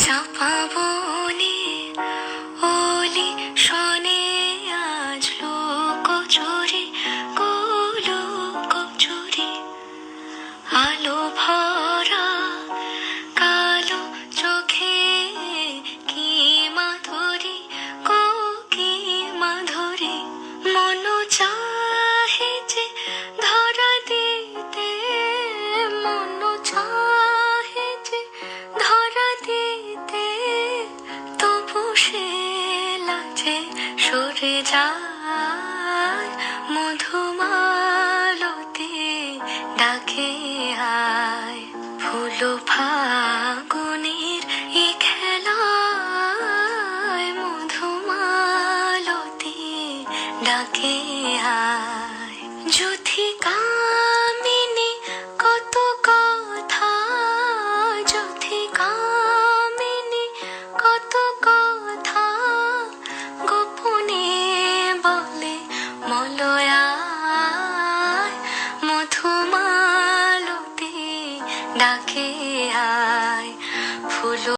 চাপা বনে ওলি শোনে আজ লোকচুরি লোকচুরি আলো ভরা কালো চোখে কি মাধুরী কি মাধুরী মন চাহে যে ধরা দিতে মন চাহে যে ধরা দিতে তবু সে লাজে সরে যায় মধুমালতি ডাকে আয় ফুল ফাগুনের এই খেলায় মধুমালতি ডাকে আয় যুথি কামিনী কত কথা যুথি কামিনী কত কথা গোপনে বলে মলয়ায় মধুমালতি ডাকে আয় ফুল